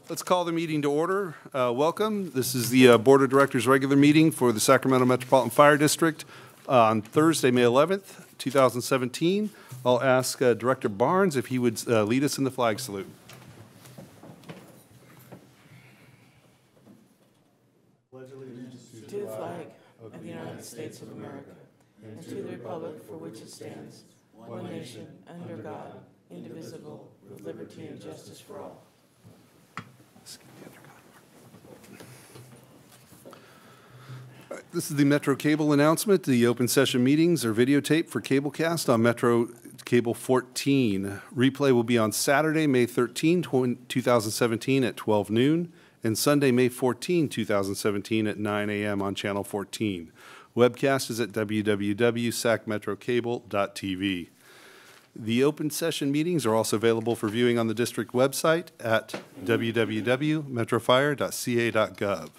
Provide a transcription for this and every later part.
Let's call the meeting to order. Welcome. This is the Board of Directors regular meeting for the Sacramento Metropolitan Fire District on Thursday, May 11th, 2017. I'll ask Director Barnes if he would lead us in the flag salute. Pledge allegiance to the flag of the United States of America and to the republic for which it stands, one nation, under God, indivisible, with liberty and justice for all. This is the Metro Cable announcement. The open session meetings are videotaped for Cablecast on Metro Cable 14. Replay will be on Saturday, May 13, 2017 at 12 noon and Sunday, May 14, 2017 at 9 a.m. on Channel 14. Webcast is at www.sacmetrocable.tv. The open session meetings are also available for viewing on the district website at www.metrofire.ca.gov.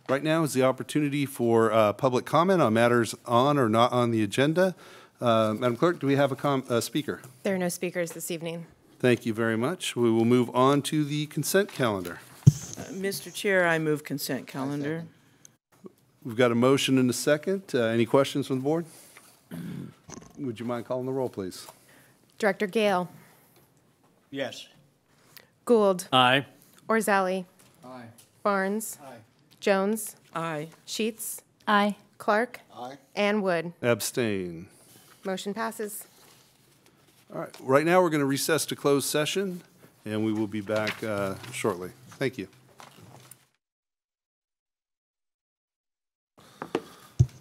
Right now is the opportunity for public comment on matters on or not on the agenda. Madam Clerk, do we have a speaker? There are no speakers this evening. Thank you very much. We will move on to the consent calendar. Mr. Chair, I move consent calendar. We've got a motion and a second. Any questions from the board? Would you mind calling the roll, please? Director Gale. Yes. Gould. Aye. Orzali. Aye. Barnes. Aye. Jones. Aye. Sheets. Aye. Clark. Aye. And Wood. Abstain. Motion passes. All right. Right now, we're going to recess to closed session, and we will be back shortly. Thank you.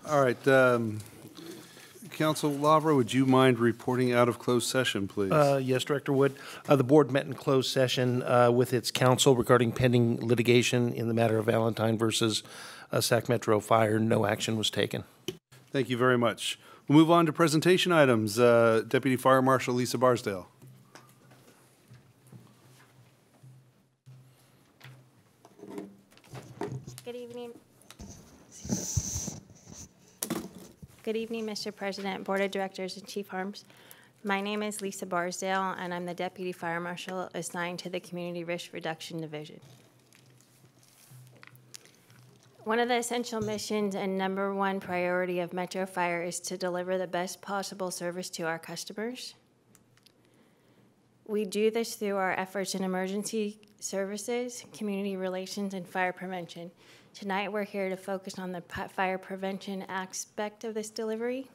All right. Council Lavra, would you mind reporting out of closed session, please? Yes, Director Wood. The board met in closed session with its counsel regarding pending litigation in the matter of Valentine versus Sac Metro Fire. No action was taken. Thank you very much. We'll move on to presentation items. Deputy Fire Marshal Lisa Barsdale. Good evening. Good evening, Mr. President, Board of Directors, and Chief Harms. My name is Lisa Barsdale, and I'm the Deputy Fire Marshal assigned to the Community Risk Reduction Division. One of the essential missions and #1 priority of Metro Fire is to deliver the best possible service to our customers. We do this through our efforts in emergency services, community relations, and fire prevention. Tonight, we're here to focus on the fire prevention aspect of this delivery.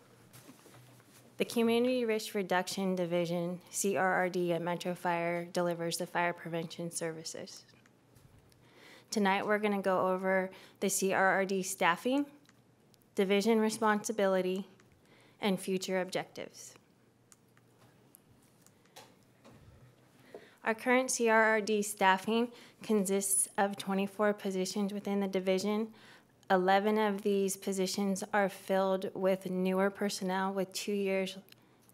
The Community Risk Reduction Division, CRRD, at Metro Fire delivers the fire prevention services. Tonight, we're going to go over the CRRD staffing, division responsibility, and future objectives. Our current CRRD staffing consists of 24 positions within the division. 11 of these positions are filled with newer personnel with 2 years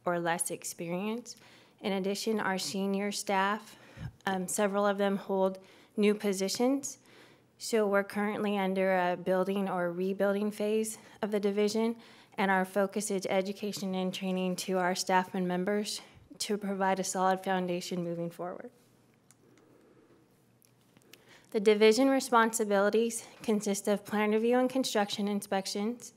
or less experience. In addition, our senior staff, several of them hold new positions. So we're currently under a building or rebuilding phase of the division, and our focus is education and training to our staff and members to provide a solid foundation moving forward. The division responsibilities consist of plan review and construction inspections,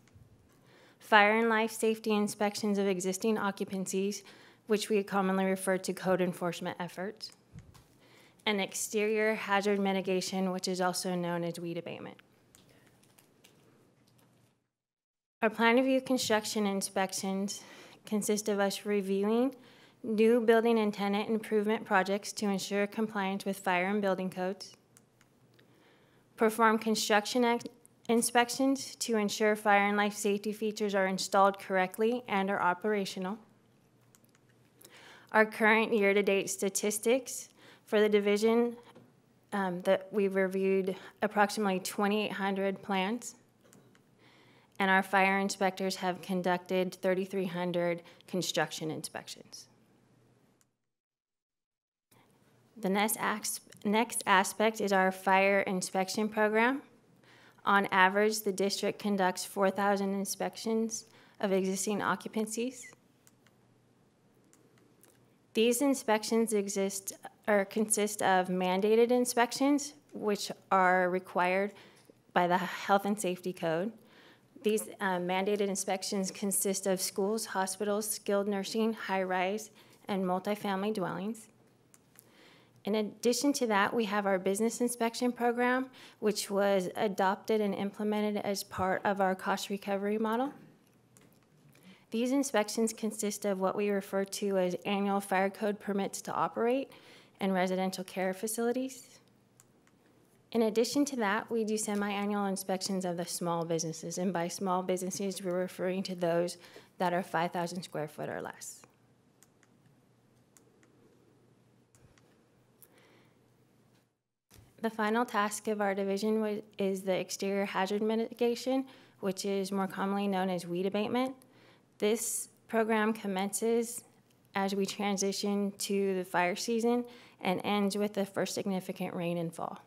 fire and life safety inspections of existing occupancies, which we commonly refer to code enforcement efforts, and exterior hazard mitigation, which is also known as weed abatement. Our plan review construction inspections consist of us reviewing new building and tenant improvement projects to ensure compliance with fire and building codes, perform construction inspections to ensure fire and life safety features are installed correctly and are operational. Our current year-to-date statistics for the division, that we've reviewed approximately 2,800 plans, and our fire inspectors have conducted 3,300 construction inspections. The next aspect is our fire inspection program. On average, the district conducts 4,000 inspections of existing occupancies. These inspections consist of mandated inspections, which are required by the Health and Safety Code. These mandated inspections consist of schools, hospitals, skilled nursing, high-rise, and multifamily dwellings. In addition to that, we have our business inspection program, which was adopted and implemented as part of our cost recovery model. These inspections consist of what we refer to as annual fire code permits to operate and residential care facilities. In addition to that, we do semi-annual inspections of the small businesses, and by small businesses, we're referring to those that are 5,000 square foot or less. The final task of our division is the exterior hazard mitigation, which is more commonly known as weed abatement. This program commences as we transition to the fire season and ends with the first significant rain and fall.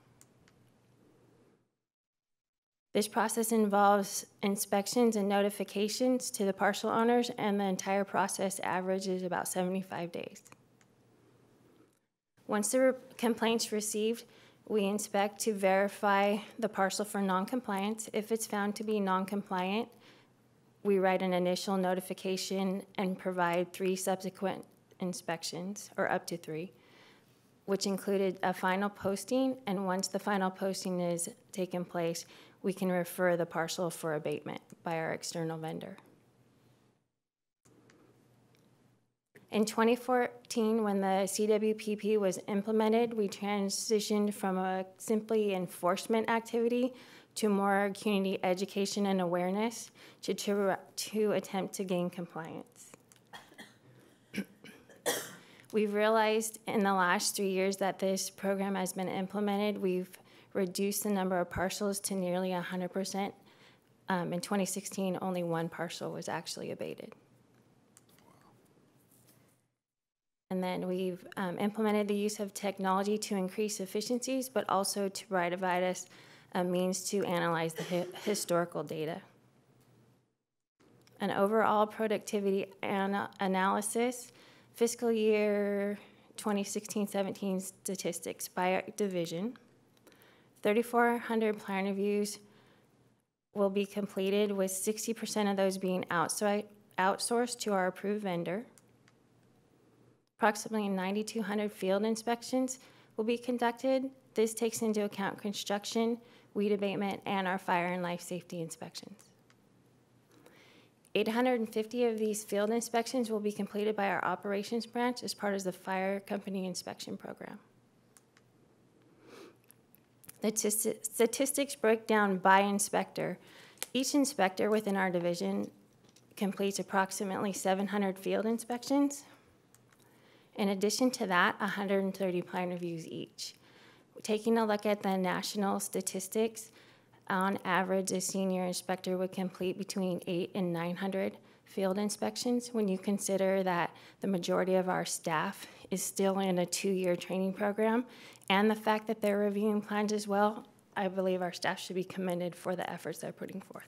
This process involves inspections and notifications to the parcel owners, and the entire process averages about 75 days. Once the complaint's received, we inspect to verify the parcel for noncompliance. If it's found to be noncompliant, we write an initial notification and provide 3 subsequent inspections, or up to 3, which included a final posting, and once the final posting is taken place, we can refer the parcel for abatement by our external vendor. In 2014, when the CWPP was implemented, we transitioned from a simply enforcement activity to more community education and awareness to attempt to gain compliance. We've realized in the last 3 years that this program has been implemented, we've reduced the number of parcels to nearly 100%. In 2016, only 1 parcel was actually abated. And then we've implemented the use of technology to increase efficiencies, but also to provide us a means to analyze the historical data. An overall productivity analysis, fiscal year 2016-17 statistics by division. 3,400 plan reviews will be completed, with 60% of those being outsourced to our approved vendor. Approximately 9,200 field inspections will be conducted. This takes into account construction, weed abatement, and our fire and life safety inspections. 850 of these field inspections will be completed by our operations branch as part of the fire company inspection program. The statistics break down by inspector. Each inspector within our division completes approximately 700 field inspections. In addition to that, 130 plan reviews each. Taking a look at the national statistics, on average, a senior inspector would complete between 800 and 900 field inspections. When you consider that the majority of our staff is still in a 2-year training program, and the fact that they're reviewing plans as well, I believe our staff should be commended for the efforts they're putting forth.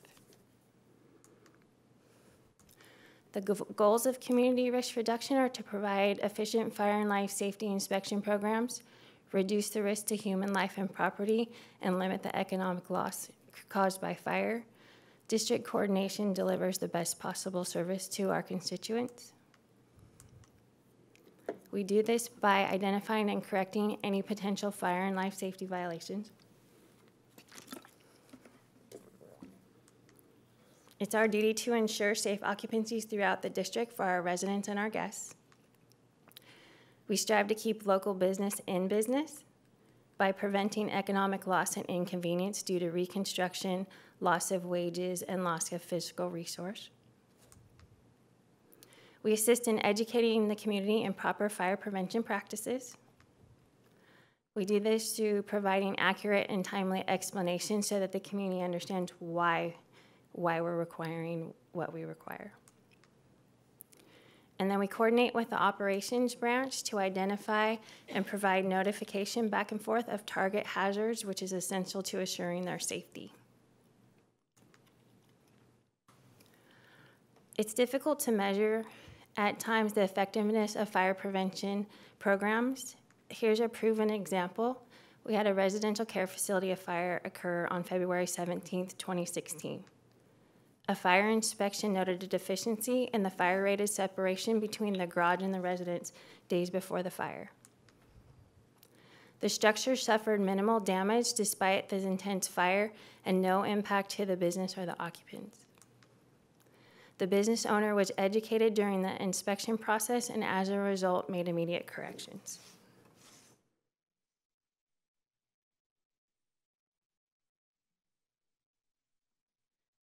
The goals of community risk reduction are to provide efficient fire and life safety inspection programs, reduce the risk to human life and property, and limit the economic loss caused by fire. District coordination delivers the best possible service to our constituents. We do this by identifying and correcting any potential fire and life safety violations. It's our duty to ensure safe occupancies throughout the district for our residents and our guests. We strive to keep local business in business by preventing economic loss and inconvenience due to reconstruction, loss of wages, and loss of physical resource. We assist in educating the community in proper fire prevention practices. We do this through providing accurate and timely explanations so that the community understands why we're requiring what we require. And then we coordinate with the operations branch to identify and provide notification back and forth of target hazards, which is essential to assuring their safety. It's difficult to measure at times the effectiveness of fire prevention programs. Here's a proven example. We had a residential care facility fire occur on February 17th, 2016. A fire inspection noted a deficiency in the fire-rated separation between the garage and the residence days before the fire. The structure suffered minimal damage despite the intense fire and no impact to the business or the occupants. The business owner was educated during the inspection process and as a result made immediate corrections.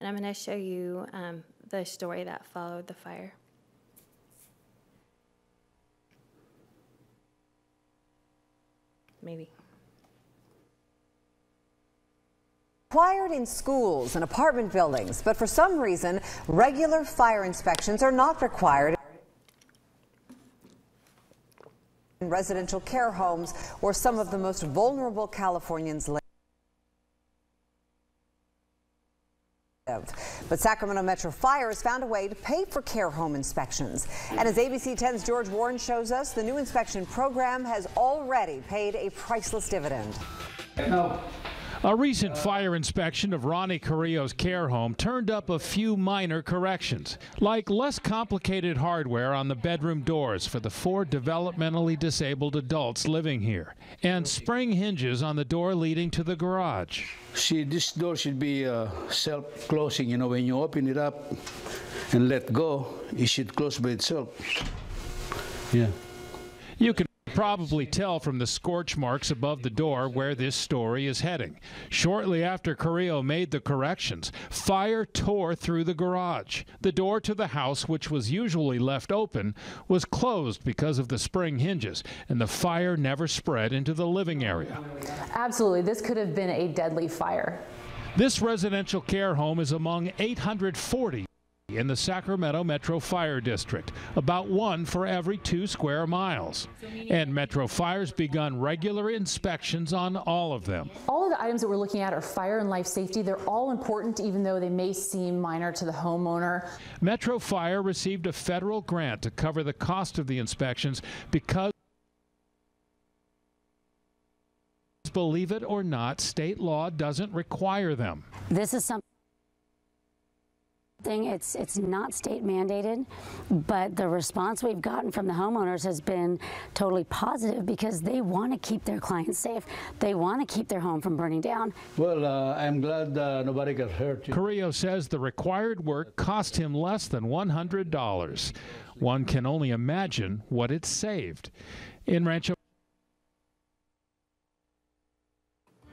And I'm going to show you the story that followed the fire. Maybe. Required in schools and apartment buildings, but for some reason, regular fire inspections are not required in residential care homes where some of the most vulnerable Californians live. But Sacramento Metro Fire has found a way to pay for care home inspections. And as ABC 10's George Warren shows us, the new inspection program has already paid a priceless dividend. A recent fire inspection of Ronnie Carrillo's care home turned up a few minor corrections, like less complicated hardware on the bedroom doors for the 4 developmentally disabled adults living here, and spring hinges on the door leading to the garage. See, this door should be self-closing. You know, when you open it up and let go, it should close by itself. Yeah. You can probably tell from the scorch marks above the door where this story is heading. Shortly after Carrillo made the corrections, fire tore through the garage. The door to the house, which was usually left open, was closed because of the spring hinges, and the fire never spread into the living area. Absolutely, this could have been a deadly fire. This residential care home is among 840 in the Sacramento Metro Fire District, about 1 for every 2 square miles. And Metro Fire's begun regular inspections on all of them. All of the items that we're looking at are fire and life safety. They're all important, even though they may seem minor to the homeowner. Metro Fire received a federal grant to cover the cost of the inspections because, believe it or not, state law doesn't require them. This is something. It's not state mandated, but the response we've gotten from the homeowners has been totally positive because they want to keep their clients safe. They want to keep their home from burning down. Well, I'm glad nobody got hurt. Carrillo says the required work cost him less than $100. One can only imagine what it saved. In Rancho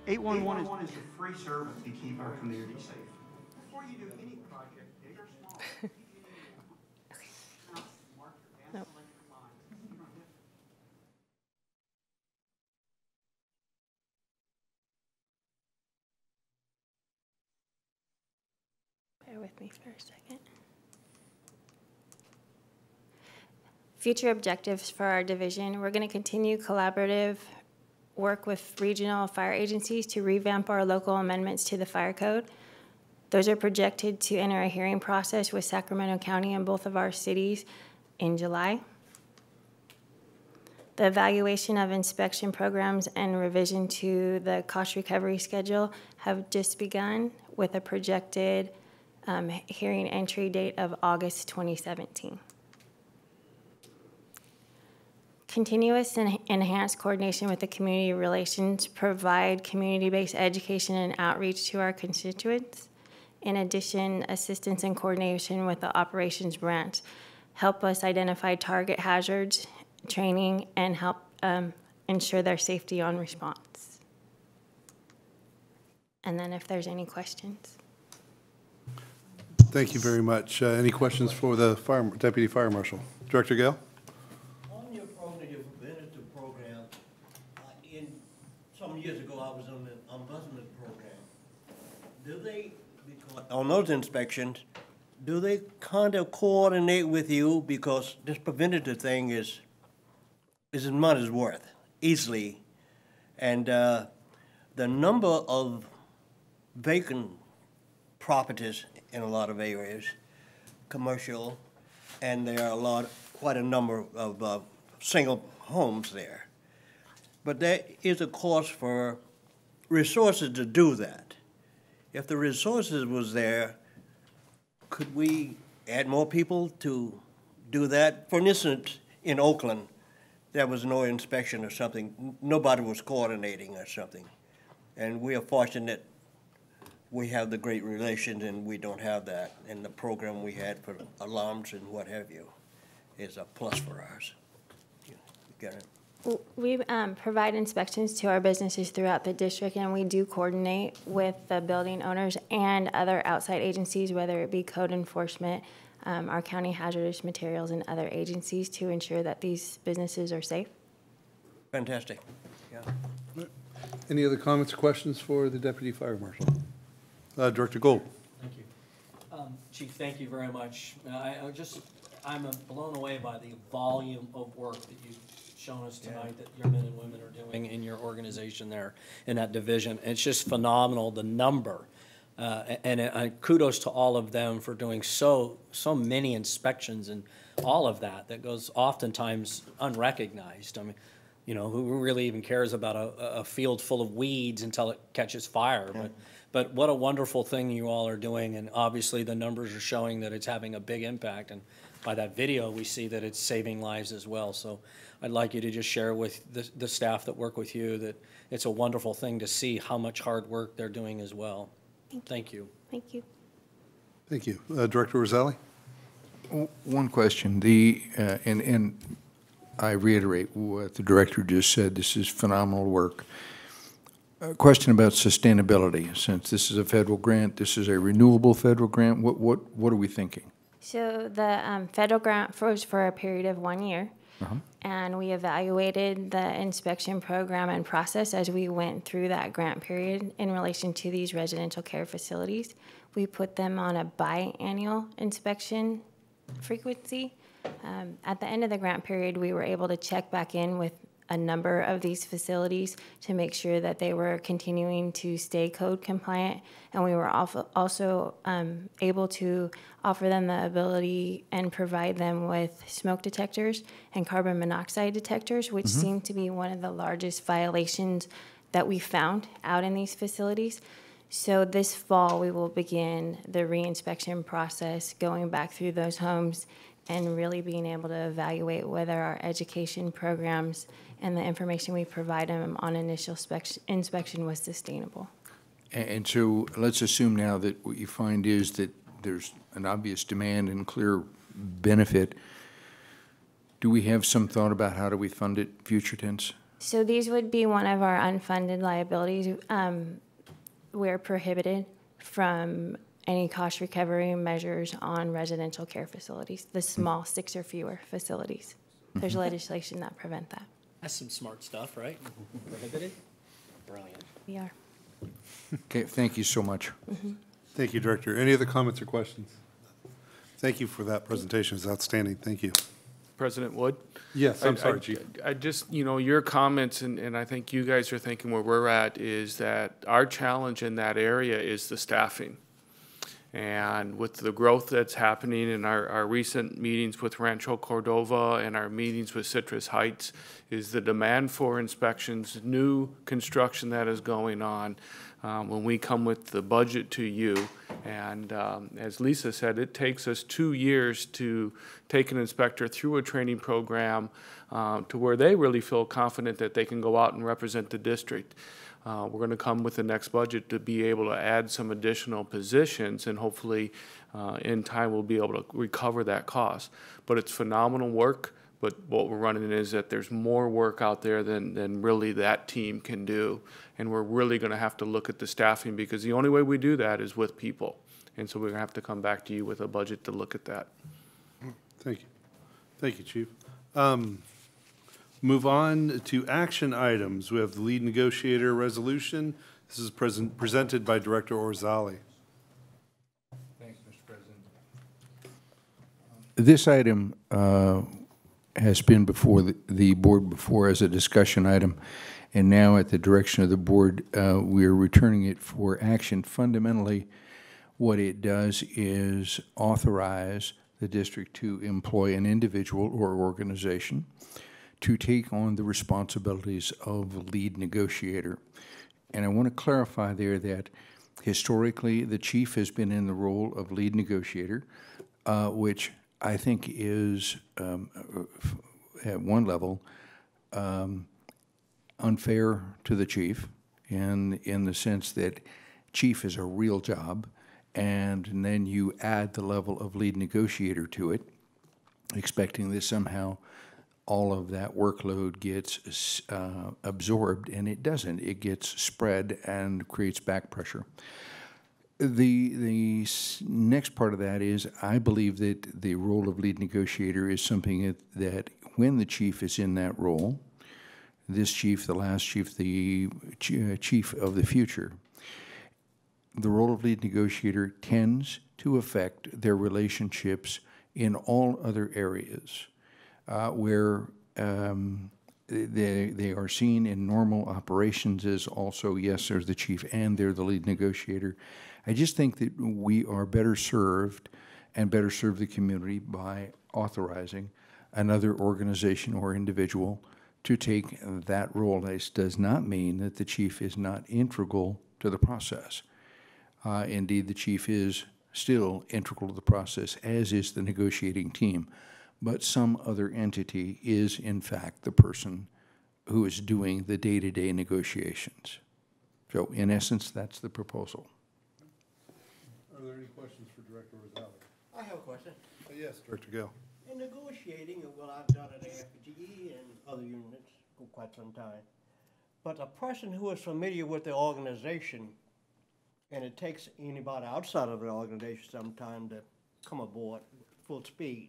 811 is a free service to keep our community safe. Before you do any project, No. Bear with me for a second. Future objectives for our division. We're going to continue collaborative work with regional fire agencies to revamp our local amendments to the fire code. Those are projected to enter a hearing process with Sacramento County and both of our cities in July. The evaluation of inspection programs and revision to the cost recovery schedule have just begun with a projected hearing entry date of August 2017. Continuous and enhanced coordination with the community relations provide community-based education and outreach to our constituents. In addition, assistance and coordination with the operations branch help us identify target hazards, training, and help ensure their safety on response. And then if there's any questions. Thank you very much. Any questions for the Deputy Fire Marshal? Director Gale? On your program, your preventative program, some years ago I was on the ombudsman program. Do they, on those inspections, do they kind of coordinate with you, because this preventative thing is as money's worth, easily, and the number of vacant properties in a lot of areas, commercial, and there are quite a number of single homes there. but there is a cost for resources to do that. If the resources was there, could we add more people to do that? For instance, in Oakland, there was no inspection or something. Nobody was coordinating or something. And we are fortunate we have the great relations and we don't have that. And the program we had for alarms and what have you is a plus for ours. You get it? We provide inspections to our businesses throughout the district, and we do coordinate with the building owners and other outside agencies, whether it be code enforcement, our county hazardous materials, and other agencies to ensure that these businesses are safe. Fantastic. Yeah. Any other comments or questions for the Deputy Fire Marshal? Director Gold. Thank you. Chief, thank you very much. I'm blown away by the volume of work that you've shown us tonight that your men and women are doing in your organization there in that division. It's just phenomenal, the number. And kudos to all of them for doing so many inspections and all of that goes oftentimes unrecognized. I mean, you know, who really even cares about a field full of weeds until it catches fire? Yeah. But what a wonderful thing you all are doing, and obviously the numbers are showing that it's having a big impact, and by that video we see that it's saving lives as well. So I'd like you to just share with the staff that work with you that it's a wonderful thing to see how much hard work they're doing as well. Thank you. Thank you. Thank you. Director Rosali? One question. And I reiterate what the director just said. This is phenomenal work. A question about sustainability. Since this is a federal grant, this is a renewable federal grant. What are we thinking? So the federal grant was for a period of 1 year. And we evaluated the inspection program and process as we went through that grant period in relation to these residential care facilities. We put them on a biannual inspection frequency. At the end of the grant period, we were able to check back in with a number of these facilities to make sure that they were continuing to stay code compliant, and we were also able to offer them the ability and provide them with smoke detectors and carbon monoxide detectors, which seem to be one of the largest violations that we found out in these facilities. So this fall, we will begin the re-inspection process, going back through those homes and really being able to evaluate whether our education programs and the information we provide them on initial inspection was sustainable. And so let's assume now that what you find is that there's an obvious demand and clear benefit. Do we have some thought about how do we fund it, future tense? So these would be one of our unfunded liabilities. We're prohibited from any cost recovery measures on residential care facilities, the small 6 or fewer facilities. There's legislation that prevent that. That's some smart stuff, right? Prohibited? Brilliant. We are. Okay, thank you so much. Thank you, Director. Any other comments or questions? Thank you for that presentation. It's outstanding. Thank you. President Wood? Yes, I'm sorry, Chief. I just, you know, your comments, and I think you guys are thinking where we're at, is that our challenge in that area is the staffing. And with the growth that's happening in our recent meetings with Rancho Cordova and our meetings with Citrus Heights, is the demand for inspections, new construction that is going on. When we come with the budget to you, and as Lisa said, it takes us 2 years to take an inspector through a training program to where they really feel confident that they can go out and represent the district. We're going to come with the next budget to be able to add some additional positions, and hopefully in time we'll be able to recover that cost. But it's phenomenal work, but what we're running is that there's more work out there than really that team can do. And we're really going to have to look at the staffing, because the only way we do that is with people. And so we're going to have to come back to you with a budget to look at that. Thank you. Thank you, Chief. Move on to action items. We have the lead negotiator resolution. This is presented by Director Orzali. Thanks, Mr. President. This item has been before the board before as a discussion item, and now at the direction of the board, we are returning it for action. Fundamentally, what it does is authorize the district to employ an individual or organization to take on the responsibilities of lead negotiator. And I want to clarify there that historically the chief has been in the role of lead negotiator, which I think is, at one level, unfair to the chief in the sense that chief is a real job, and then you add the level of lead negotiator to it, expecting that somehow all of that workload gets absorbed, and it doesn't. It gets spread and creates back pressure. The next part of that is I believe that the role of lead negotiator is something that when the chief is in that role, this chief, the last chief, the chief of the future, the role of lead negotiator tends to affect their relationships in all other areas where they are seen in normal operations as also, yes, there's the chief and they're the lead negotiator. I just think that we are better served and better serve the community by authorizing another organization or individual to take that role. This does not mean that the chief is not integral to the process. Indeed, the chief is still integral to the process, as is the negotiating team. But some other entity is, in fact, the person who is doing the day-to-day negotiations. So, in essence, that's the proposal. Are there any questions for Director Rosales? I have a question. Yes, Director Gale. In negotiating, well, I've done it at AFGE and other units for quite some time. But a person who is familiar with the organization, and it takes anybody outside of the organization some time to come aboard full speed.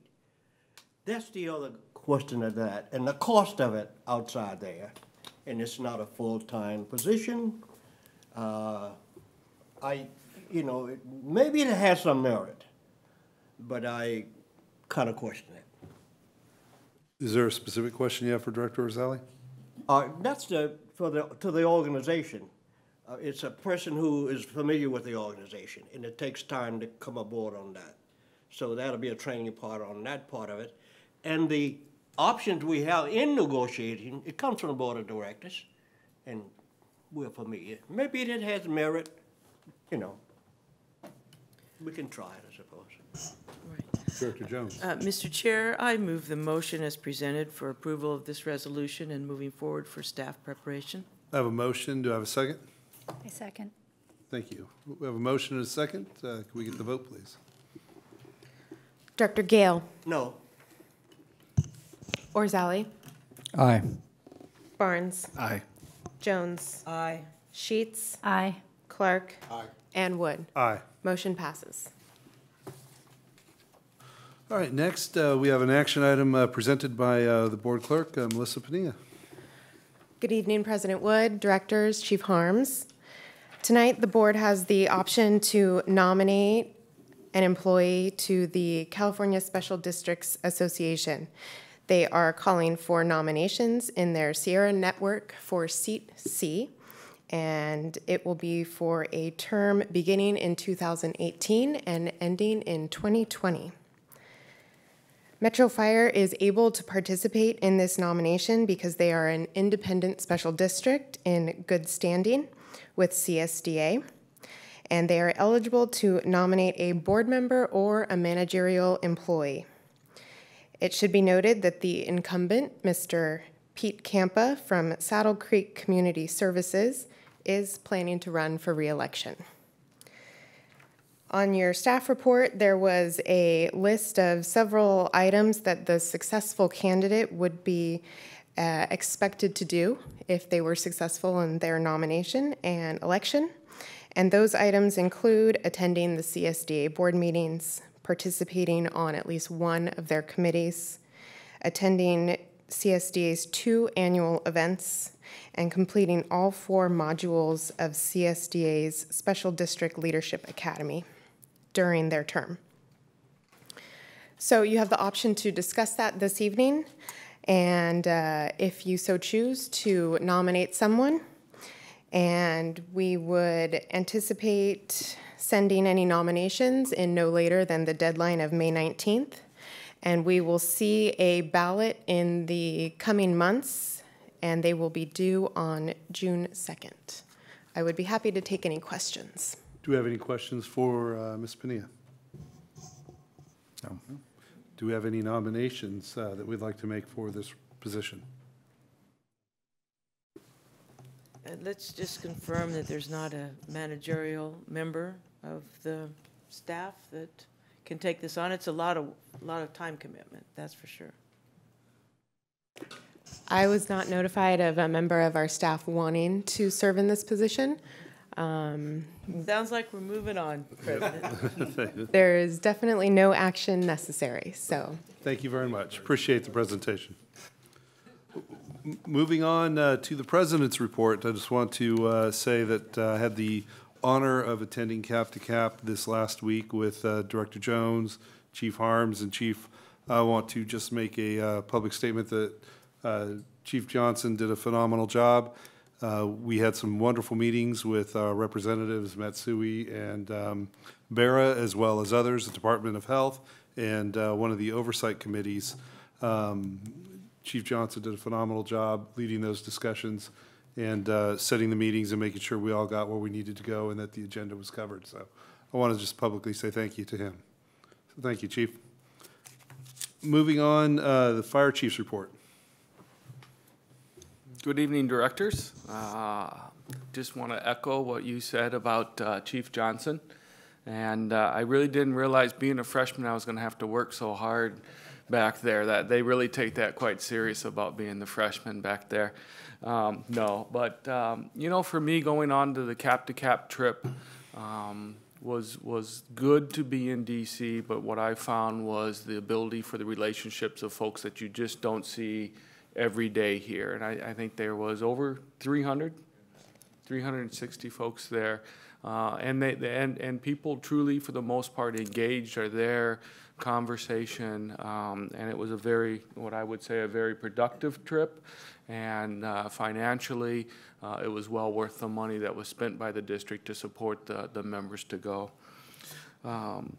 That's the other question of that, and the cost of it outside there. And it's not a full-time position. Maybe it has some merit, but I kind of question it. Is there a specific question you have for Director Rosales? That's to the organization. It's a person who is familiar with the organization, and it takes time to come aboard on that. So that'll be a training part on that part of it. And the options we have in negotiating, it comes from the board of directors, and we're familiar. Maybe it has merit, we can try it, I suppose. Director Jones. Mr. Chair, I move the motion as presented for approval of this resolution and moving forward for staff preparation. I have a motion. Do I have a second? I second. Thank you. We have a motion and a second. Can we get the vote, please? Director Gale. No. Orzali. Aye. Barnes. Aye. Jones. Aye. Sheets. Aye. Clark. Aye. And Wood. Aye. Motion passes. All right, next we have an action item presented by the board clerk, Melissa Padilla. Good evening, President Wood, directors, Chief Harms. Tonight, the board has the option to nominate an employee to the California Special Districts Association. They are calling for nominations in their Sierra Network for Seat C, and it will be for a term beginning in 2018 and ending in 2020. Metro Fire is able to participate in this nomination because they are an independent special district in good standing with CSDA, and they are eligible to nominate a board member or a managerial employee. It should be noted that the incumbent, Mr. Pete Campa from Saddle Creek Community Services, is planning to run for re-election. On your staff report, there was a list of several items that the successful candidate would be expected to do if they were successful in their nomination and election. And those items include attending the CSDA board meetings, participating on at least one of their committees, attending CSDA's 2 annual events, and completing all 4 modules of CSDA's Special District Leadership Academy during their term. So you have the option to discuss that this evening, and if you so choose, to nominate someone. And we would anticipate sending any nominations in no later than the deadline of May 19th. And we will see a ballot in the coming months, and they will be due on June 2nd. I would be happy to take any questions. Do we have any questions for Ms. Pania? No. Do we have any nominations that we'd like to make for this position? Let's just confirm that there's not a managerial member of the staff that can take this on. It's a lot of time commitment, that's for sure. I was not notified of a member of our staff wanting to serve in this position. Sounds like we're moving on, President. There is definitely no action necessary, so. Thank you very much. Appreciate the presentation. Moving on to the President's report, I just want to say that I had the honor of attending Cap to Cap this last week with Director Jones, Chief Harms, and Chief. I want to just make a public statement that Chief Johnson did a phenomenal job. We had some wonderful meetings with Representatives Matsui and Barra, as well as others, the Department of Health, and one of the oversight committees. Chief Johnson did a phenomenal job leading those discussions and setting the meetings and making sure we all got where we needed to go and that the agenda was covered. So I want to just publicly say thank you to him. So thank you, Chief. Moving on, the Fire Chief's report. Good evening, directors. Just want to echo what you said about Chief Johnson. And I really didn't realize being a freshman I was going to have to work so hard back there. That they really take that quite serious about being the freshman back there. No, but you know, for me, going on to the Cap to Cap trip was good to be in DC, but what I found was the ability for the relationships of folks that you just don't see every day here. And I think there was over 360 folks there. And people truly, for the most part, engaged, are there, conversation, and it was a very, what I would say, a very productive trip. And financially, it was well worth the money that was spent by the district to support the members to go.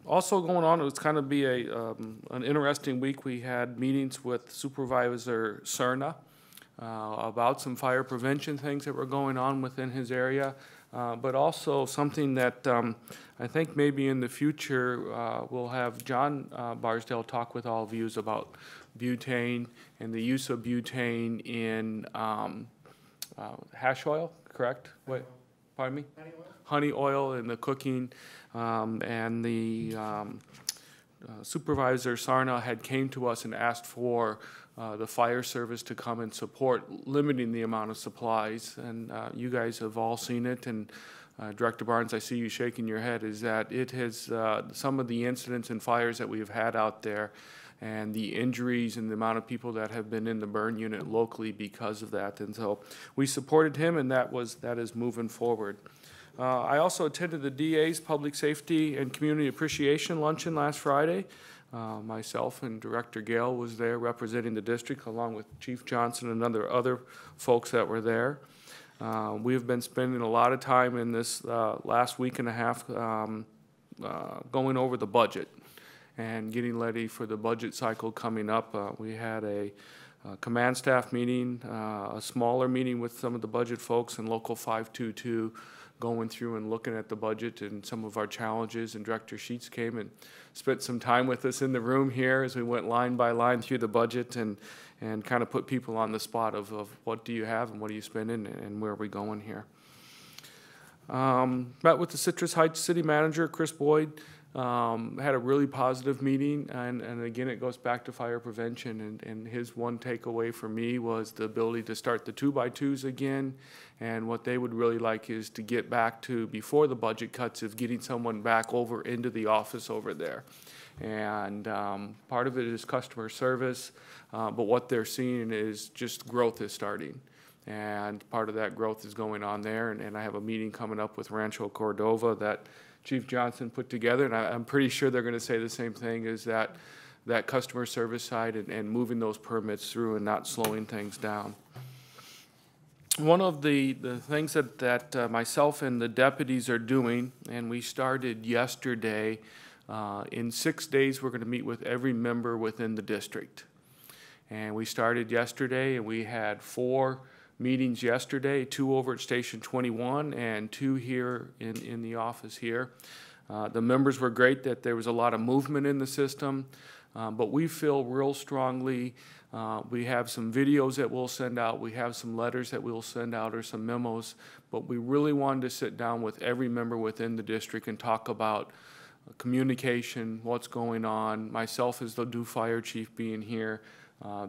Also going on, it was kind of be an interesting week. We had meetings with Supervisor Cerna about some fire prevention things that were going on within his area, but also something that I think maybe in the future we'll have John Barsdale talk with all of you about butane and the use of butane in hash oil, correct? What? Pardon me? Honey oil. Honey oil in the cooking, and the Supervisor Sarna had came to us and asked for the fire service to come and support limiting the amount of supplies, and you guys have all seen it, and Director Barnes, I see you shaking your head, is that it has some of the incidents and fires that we've had out there and the injuries and the amount of people that have been in the burn unit locally because of that. And so we supported him, and that is moving forward. I also attended the DA's Public Safety and Community Appreciation Luncheon last Friday. Myself and Director Gale was there representing the district, along with Chief Johnson and other folks that were there. We have been spending a lot of time in this last week and a half going over the budget and getting ready for the budget cycle coming up. We had a command staff meeting, a smaller meeting with some of the budget folks, and Local 522 going through and looking at the budget and some of our challenges, and Director Sheets came and spent some time with us in the room here as we went line by line through the budget and kind of put people on the spot of what do you have and what are you spending and where are we going here. Met with the Citrus Heights City Manager, Chris Boyd. Had a really positive meeting, and again, it goes back to fire prevention, and his one takeaway for me was the ability to start the 2x2s again, and what they would really like is to get back to, before the budget cuts, of getting someone back over into the office over there. And part of it is customer service, but what they're seeing is just growth is starting. And part of that growth is going on there, and I have a meeting coming up with Rancho Cordova that Chief Johnson put together, and I'm pretty sure they're going to say the same thing, is that customer service side and moving those permits through and not slowing things down. One of the things that myself and the deputies are doing, and we started yesterday, In 6 days, we're going to meet with every member within the district. And we started yesterday, and we had 4 meetings yesterday, 2 over at Station 21 and 2 here in the office here. The members were great, that there was a lot of movement in the system, but we feel real strongly. We have some videos that we'll send out. We have some letters that we'll send out or some memos, but we really wanted to sit down with every member within the district and talk about communication, what's going on, myself as the new fire chief being here,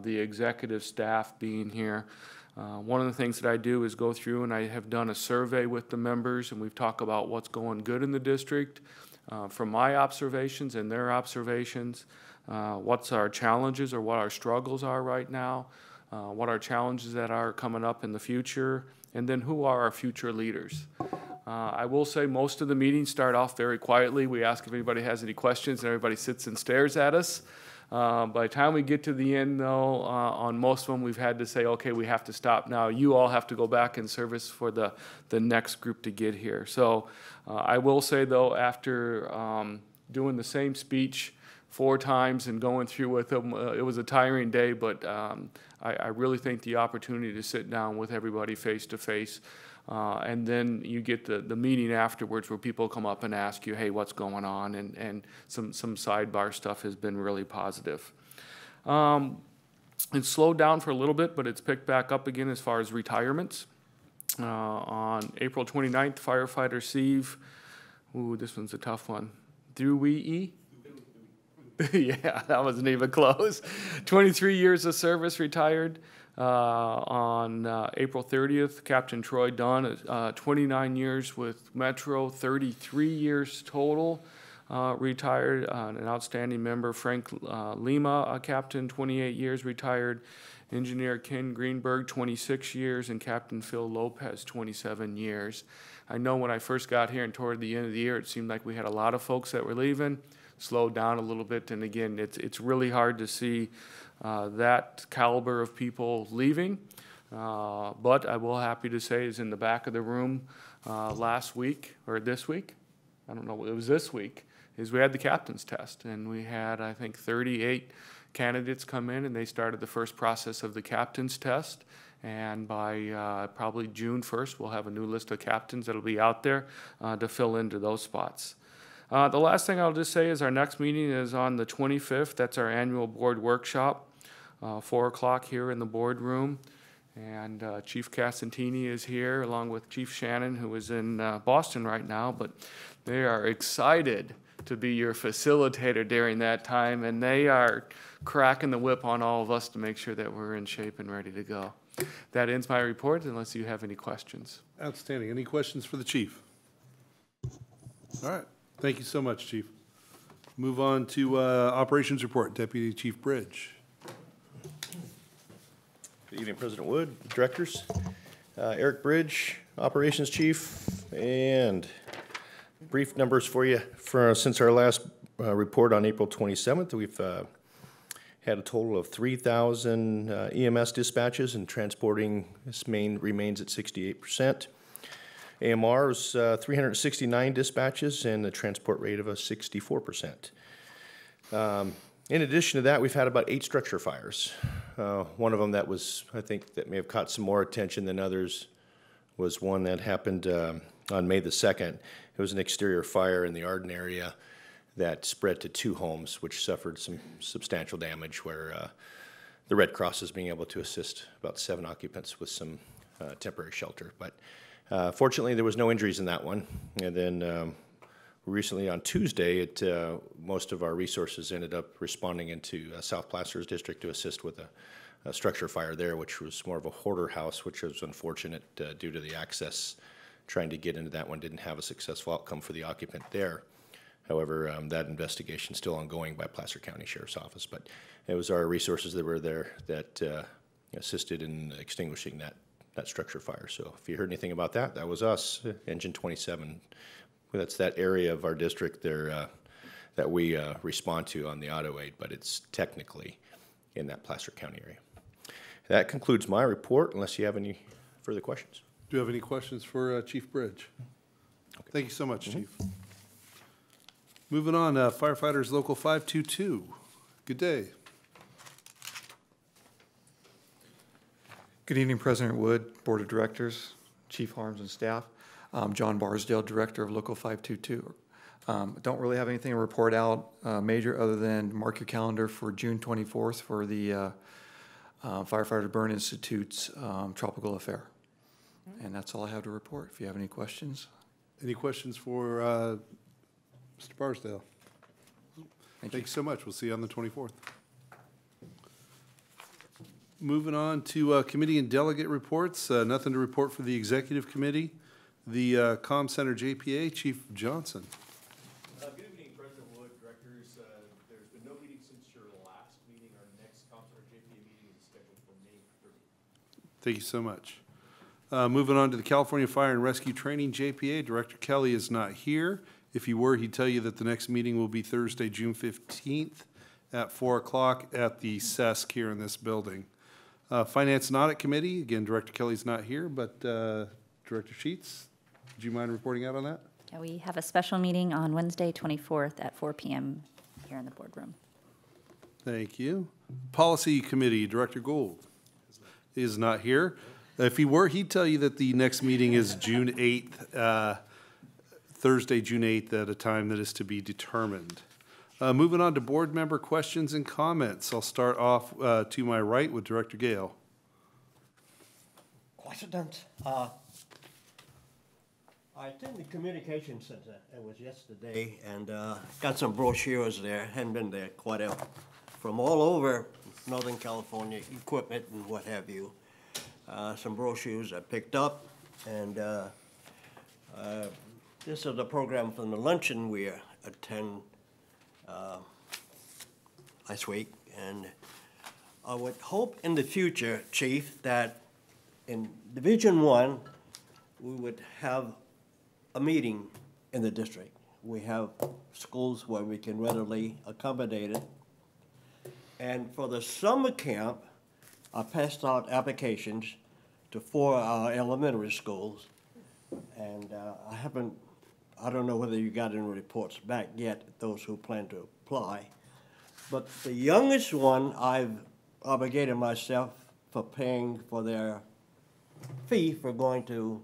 the executive staff being here. One of the things that I do is go through, and I have done a survey with the members, and we've talked about what's going good in the district from my observations and their observations, what's our challenges or what our struggles are right now, what our challenges that are coming up in the future, and then who are our future leaders. I will say most of the meetings start off very quietly. We ask if anybody has any questions, and everybody sits and stares at us. By the time we get to the end, though, on most of them, we've had to say, okay, we have to stop now. You all have to go back in service for the next group to get here. So I will say, though, after doing the same speech 4 times and going through with them, it was a tiring day, but I really think the opportunity to sit down with everybody face to face, and then you get the meeting afterwards where people come up and ask you, hey, what's going on? And some sidebar stuff has been really positive. It's slowed down for a little bit, but it's picked back up again as far as retirements. On April 29th, firefighter Steve, ooh, this one's a tough one. Dewey? Yeah, that wasn't even close. 23 years of service, retired. On April 30th, Captain Troy Dunn, 29 years with Metro, 33 years total, retired. An outstanding member, Frank Lima, a captain, 28 years, retired. Engineer Ken Greenberg, 26 years, and Captain Phil Lopez, 27 years. I know when I first got here and toward the end of the year, it seemed like we had a lot of folks that were leaving. Slowed down a little bit, and again, it's really hard to see that caliber of people leaving. But I will happy to say is in the back of the room last week, or this week, I don't know, it was this week, is we had the captain's test, and we had, I think, 38 candidates come in, and they started the first process of the captain's test. And by probably June 1st, we'll have a new list of captains that'll be out there to fill into those spots. The last thing I'll just say is our next meeting is on the 25th. That's our annual board workshop, 4 o'clock here in the boardroom. And Chief Casantini is here along with Chief Shannon, who is in Boston right now. But they are excited to be your facilitator during that time. And they are cracking the whip on all of us to make sure that we're in shape and ready to go. That ends my report, unless you have any questions. Outstanding. Any questions for the chief? All right. Thank you so much, Chief. Move on to operations report. Deputy Chief Bridge. Good evening, President Wood, directors. Eric Bridge, operations chief, and brief numbers for you. Since our last report on April 27th, we've had a total of 3,000 EMS dispatches, and transporting remains at 68%. AMR was 369 dispatches, and the transport rate of a 64%. In addition to that, we've had about 8 structure fires. One of them that was, I think, that may have caught some more attention than others was one that happened on May the 2nd. It was an exterior fire in the Arden area that spread to 2 homes, which suffered some substantial damage, where the Red Cross is being able to assist about 7 occupants with some temporary shelter. But fortunately, there was no injuries in that one. And then recently on Tuesday, most of our resources ended up responding into South Placer's district to assist with a structure fire there, which was more of a hoarder house, which was unfortunate due to the access. Trying to get into that one didn't have a successful outcome for the occupant there. However, that investigation is still ongoing by Placer County Sheriff's Office, but it was our resources that were there that assisted in extinguishing that structure fire. So if you heard anything about that, that was us, Engine 27. That's that area of our district there that we respond to on the auto aid, but it's technically in that Placer County area. That concludes my report, unless you have any further questions. Do you have any questions for Chief Bridge? Okay. Thank you so much, Chief. Moving on, firefighters local 522. Good day. Good evening, President Wood, Board of Directors, Chief Harms, and staff. John Barsdale, Director of Local 522. Don't really have anything to report out major other than mark your calendar for June 24th for the Firefighter Burn Institute's Tropical Affair. And that's all I have to report. If you have any questions. Any questions for Mr. Barsdale? Thank you so much. We'll see you on the 24th. Moving on to committee and delegate reports. Nothing to report for the executive committee. The Comm Center JPA, Chief Johnson. Good evening, President Wood, directors. There's been no meeting since your last meeting. Our next Comm Center JPA meeting is scheduled for May 30th. Thank you so much. Moving on to the California Fire and Rescue Training JPA, Director Kelly is not here. If he were, he'd tell you that the next meeting will be Thursday, June 15th at 4 o'clock at the CESC here in this building. Finance and Audit Committee, again, Director Kelly's not here, but Director Sheets, would you mind reporting out on that? Yeah, we have a special meeting on Wednesday, 24th at 4 p.m. here in the boardroom. Thank you. Policy Committee, Director Gould is not here. If he were, he'd tell you that the next meeting is June 8th, Thursday, June 8th, at a time that is to be determined. Moving on to board member questions and comments. I'll start off to my right with Director Gale. President, I attended the communication center. It was yesterday, and got some brochures there. Hadn't been there quite a from all over Northern California, equipment and what have you. Some brochures I picked up, and this is the program from the luncheon we attend last week, and I would hope in the future, Chief, that in Division 1, we would have a meeting in the district. We have schools where we can readily accommodate it. And for the summer camp, I passed out applications to 4 elementary schools, and I don't know whether you got any reports back yet, those who plan to apply. But the youngest one, I've obligated myself for paying for their fee for going to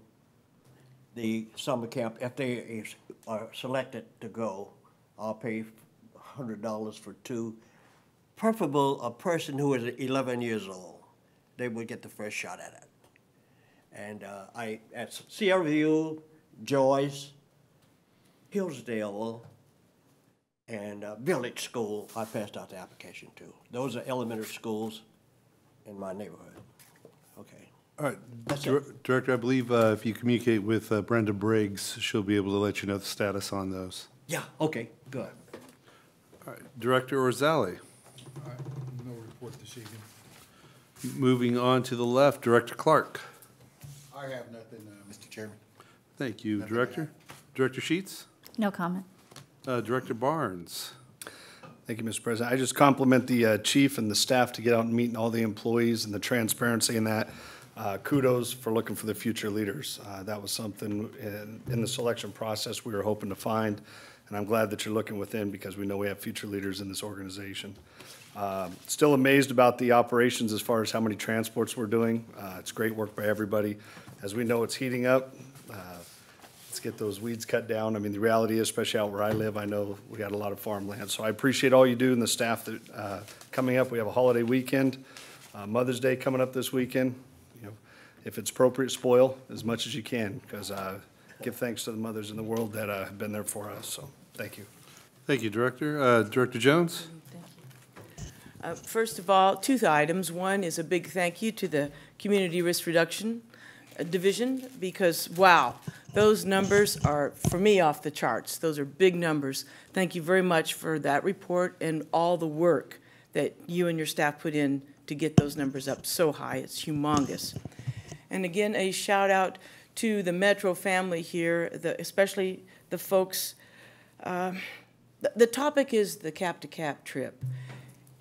the summer camp. If they are selected to go, I'll pay $100 for 2. Preferable a person who is 11 years old. They would get the first shot at it. And at Sierra View, Joyce, Hillsdale, and Village School, I passed out the application to. Those are elementary schools in my neighborhood. Okay. All right, Director, I believe if you communicate with Brenda Briggs, she'll be able to let you know the status on those. Yeah, okay, good. All right, Director Orzali. All right, no report this evening. Moving on to the left, Director Clark. I have nothing, Mr. Chairman. Thank you, Director. Director Sheets? No comment. Director Barnes. Thank you, Mr. President. I just compliment the chief and the staff to get out and meet all the employees and the transparency in that. Kudos for looking for the future leaders. That was something in the selection process we were hoping to find, and I'm glad that you're looking within because we know we have future leaders in this organization. Still amazed about the operations as far as how many transports we're doing. It's great work by everybody. As we know, it's heating up. Let's get those weeds cut down. I mean, the reality is, especially out where I live, I know we got a lot of farmland. So I appreciate all you do and the staff that coming up. We have a holiday weekend, Mother's Day coming up this weekend. You know, if it's appropriate, spoil as much as you can because give thanks to the mothers in the world that have been there for us. So thank you. Thank you, Director. Director Jones? First of all, 2 items. One is a big thank you to the Community Risk Reduction Division because, wow, those numbers are, for me, off the charts. Those are big numbers. Thank you very much for that report and all the work that you and your staff put in to get those numbers up so high. It's humongous. And again, a shout out to the Metro family here, especially the folks. The topic is the cap-to-cap trip.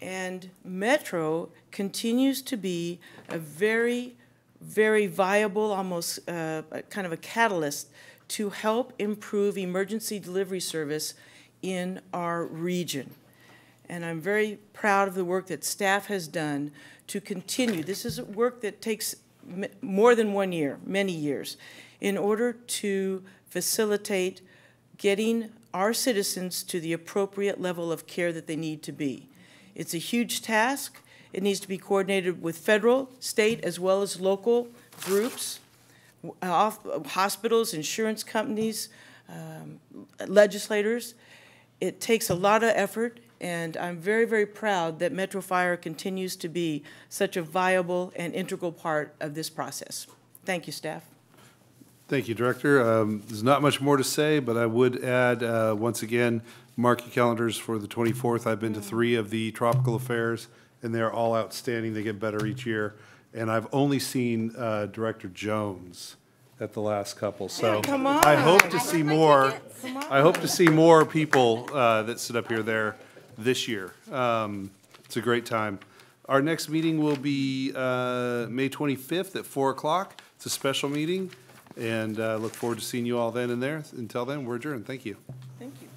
And Metro continues to be a very, very viable, almost kind of a catalyst to help improve emergency delivery service in our region. And I'm very proud of the work that staff has done to continue. This is work that takes more than 1 year, many years, in order to facilitate getting our citizens to the appropriate level of care that they need to be. It's a huge task. It needs to be coordinated with federal, state, as well as local groups, hospitals, insurance companies, legislators. It takes a lot of effort, and I'm very, very proud that Metro Fire continues to be such a viable and integral part of this process. Thank you, staff. Thank you, Director. There's not much more to say, but I would add, once again, mark your calendars for the 24th. I've been to 3 of the tropical affairs, and they're all outstanding. They get better each year. And I've only seen Director Jones at the last couple. So come on. I hope to see more. I hope to see more people that sit up here there this year. It's a great time. Our next meeting will be May 25th at 4 o'clock. It's a special meeting, and look forward to seeing you all then and there. Until then, we're adjourned. Thank you. Thank you.